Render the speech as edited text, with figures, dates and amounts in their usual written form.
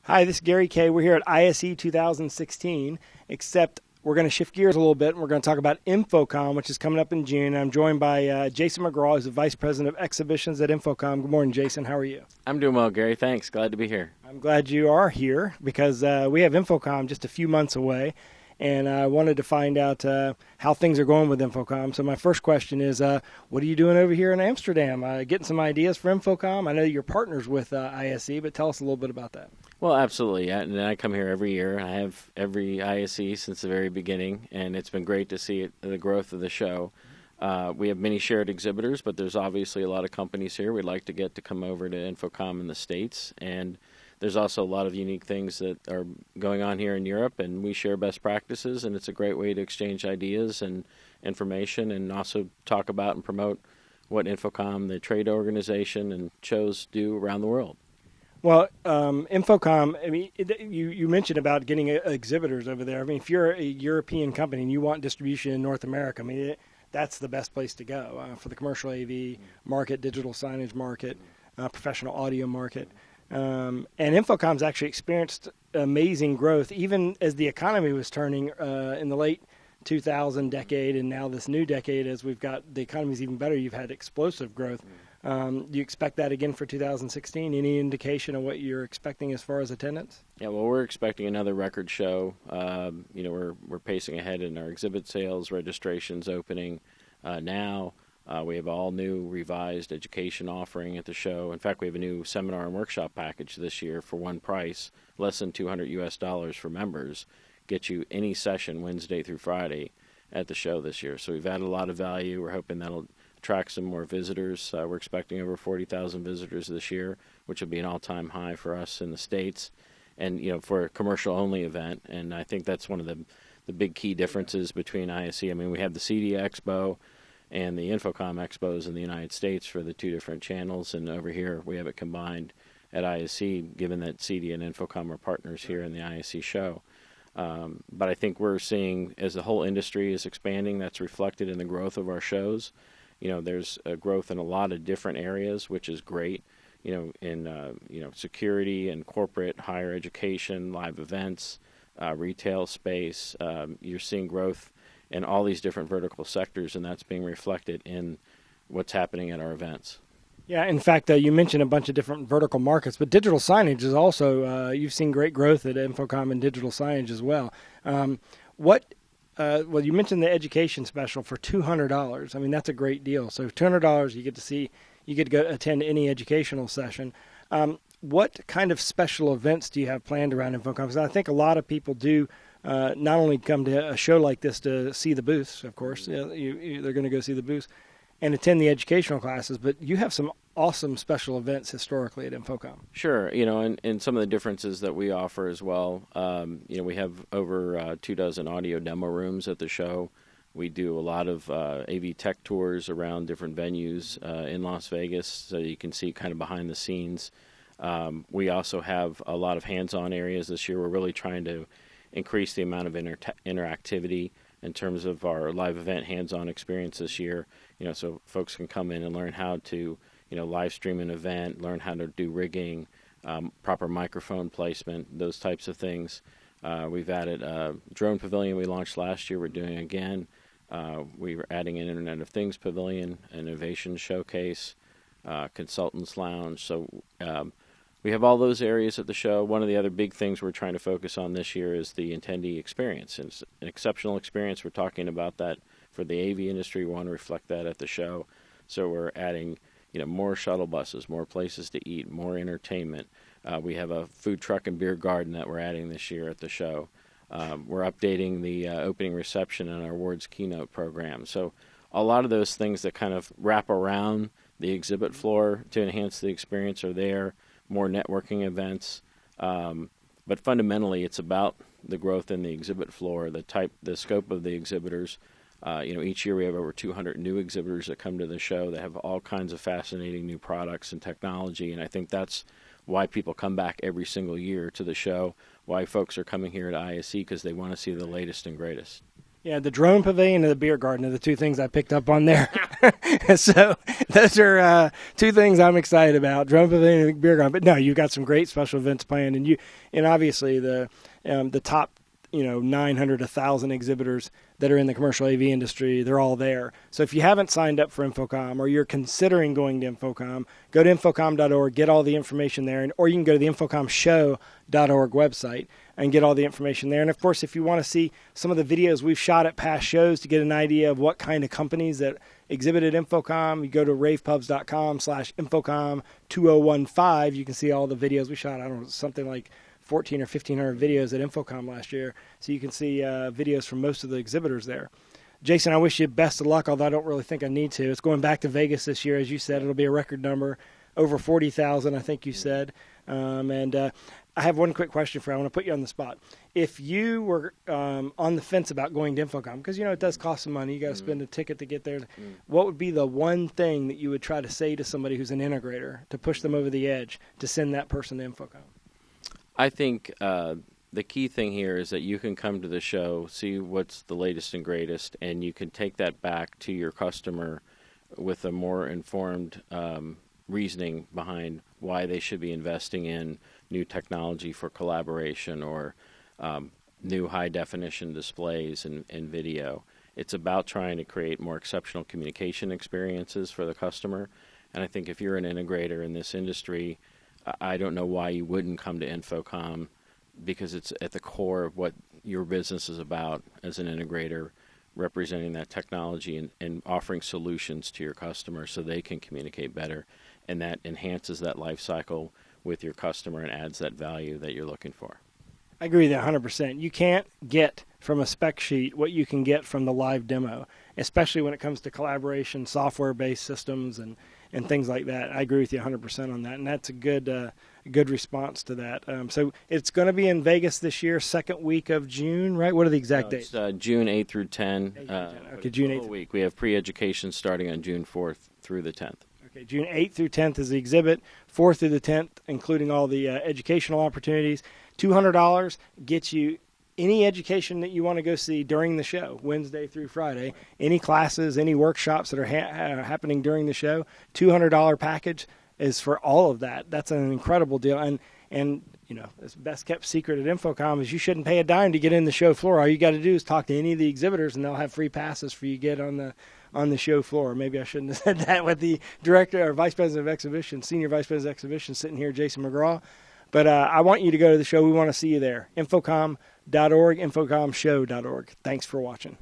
Hi, this is Gary Kayye. We're here at ISE 2016, except we're going to shift gears a little bit, and we're going to talk about InfoComm, which is coming up in June. I'm joined by Jason McGraw, who's the Vice President of Exhibitions at InfoComm. Good morning, Jason. How are you? I'm doing well, Gary. Thanks. Glad to be here. I'm glad you are here because we have InfoComm just a few months away, and I wanted to find out how things are going with InfoComm. So my first question is, what are you doing over here in Amsterdam? Getting some ideas for InfoComm? I know you're partners with ISE, but tell us a little bit about that. Well, absolutely. And I come here every year. I have every ISE since the very beginning, and it's been great to see the growth of the show. We have many shared exhibitors, but there's obviously a lot of companies here. We'd like to get to come over to InfoComm in the States, and there's also a lot of unique things that are going on here in Europe, and we share best practices, and it's a great way to exchange ideas and information and also talk about and promote what InfoComm, the trade organization, and shows do around the world. Well, InfoComm, I mean, you mentioned about getting exhibitors over there. I mean, if you're a European company and you want distribution in North America, I mean, that's the best place to go for the commercial AV market, digital signage market, professional audio market. And InfoComm's actually experienced amazing growth, even as the economy was turning in the late 2000 decade, and now this new decade, as we've got the economy's even better, you've had explosive growth. Do you expect that again for 2016? Any indication of what you're expecting as far as attendance? Yeah, well, we're expecting another record show. We're pacing ahead in our exhibit sales, registrations opening now. We have all new revised education offering at the show. In fact, we have a new seminar and workshop package this year for one price, less than $200 for members, get you any session Wednesday through Friday at the show this year. So we've added a lot of value. We're hoping that'll attract some more visitors. We're expecting over 40,000 visitors this year, which will be an all-time high for us in the States, and for a commercial-only event. And I think that's one of the big key differences between ISE. I mean, we have the CD Expo and the InfoComm Expos in the United States for the two different channels, and over here we have it combined at ISE, given that CD and InfoComm are partners here in the ISE show. But I think we're seeing, as the whole industry is expanding, that's reflected in the growth of our shows. There's a growth in a lot of different areas, which is great. In security and corporate, higher education, live events, retail space. You're seeing growth in all these different vertical sectors, and that's being reflected in what's happening at our events. Yeah, in fact, you mentioned a bunch of different vertical markets, but digital signage is also, you've seen great growth at InfoComm and digital signage as well. Well, you mentioned the education special for $200. I mean, that's a great deal. So $200, you get to go attend any educational session. What kind of special events do you have planned around InfoComm? Because I think a lot of people do not only come to a show like this to see the booths, of course, they're going to go see the booths and attend the educational classes, but you have some awesome special events historically at InfoComm. Sure, and some of the differences that we offer as well. We have over 24 audio demo rooms at the show. We do a lot of AV tech tours around different venues in Las Vegas, so you can see kind of behind the scenes. We also have a lot of hands-on areas this year. We're really trying to increase the amount of interactivity in terms of our live event hands-on experience this year, so folks can come in and learn how to, live stream an event, learn how to do rigging, proper microphone placement, those types of things. We've added a drone pavilion we launched last year. We're doing again. We were adding an Internet of Things pavilion, an innovation showcase, consultants lounge. So we have all those areas at the show. One of the other big things we're trying to focus on this year is the attendee experience. It's an exceptional experience. We're talking about that for the AV industry. We want to reflect that at the show. So we're adding, more shuttle buses, more places to eat, more entertainment. We have a food truck and beer garden that we're adding this year at the show. We're updating the opening reception and our awards keynote program. So a lot of those things that kind of wrap around the exhibit floor to enhance the experience are there. More networking events, but fundamentally it's about the growth in the exhibit floor, the scope of the exhibitors. Each year we have over 200 new exhibitors that come to the show that have all kinds of fascinating new products and technology, and I think that's why people come back every single year to the show, why folks are coming here at ISE, because they want to see the latest and greatest. Yeah, the drone pavilion and the beer garden are the two things I picked up on there. So those are two things I'm excited about: drone pavilion and beer garden. But no, you've got some great special events planned, and obviously the top 900 1,000 exhibitors that are in the commercial AV industry, they're all there. So if you haven't signed up for InfoComm or you're considering going to InfoComm, go to InfoComm.org, get all the information there, or you can go to the InfoCommShow.org website and get all the information there. And of course, if you want to see some of the videos we've shot at past shows to get an idea of what kind of companies that exhibit at InfoComm, you go to ravepubs.com/InfoComm2015. You can see all the videos we shot. I don't know, something like 1,400 or 1,500 videos at InfoComm last year. So you can see videos from most of the exhibitors there. Jason, I wish you best of luck, although I don't really think I need to. It's going back to Vegas this year. As you said, it'll be a record number, over 40,000, I think you said. I have one quick question for you. I want to put you on the spot. If you were on the fence about going to InfoComm, because, it does cost some money. You got to spend a ticket to get there. What would be the one thing that you would try to say to somebody who's an integrator to push them over the edge to send that person to InfoComm? I think the key thing here is that you can come to the show, see what's the latest and greatest, and you can take that back to your customer with a more informed reasoning behind why they should be investing in new technology for collaboration or new high-definition displays and video. It's about trying to create more exceptional communication experiences for the customer. And I think if you're an integrator in this industry, I don't know why you wouldn't come to InfoComm, because it's at the core of what your business is about as an integrator, representing that technology and offering solutions to your customers so they can communicate better, and that enhances that life cycle with your customer and adds that value that you're looking for. I agree with that 100%. You can't get from a spec sheet what you can get from the live demo, especially when it comes to collaboration, software-based systems, and things like that. I agree with you 100% on that, and that's a good response to that. So it's going to be in Vegas this year, second week of June, right? What are the exact dates? June 8th through 10. Okay, June 8th. Week. We have pre-education starting on June 4th through the 10th. Okay, June 8th through 10th is the exhibit, 4th through the 10th, including all the educational opportunities. $200 gets you any education that you want to go see during the show, Wednesday through Friday, any classes, any workshops that are happening during the show. $200 package is for all of that. That's an incredible deal. And it's best kept secret at InfoComm is you shouldn't pay a dime to get in the show floor. All you got to do is talk to any of the exhibitors, and they'll have free passes for you to get on the show floor. Maybe I shouldn't have said that with the director or vice president of exhibition, senior vice president of exhibition sitting here, Jason McGraw. But I want you to go to the show. We want to see you there. InfoComm.org, InfoCommShow.org. Thanks for watching.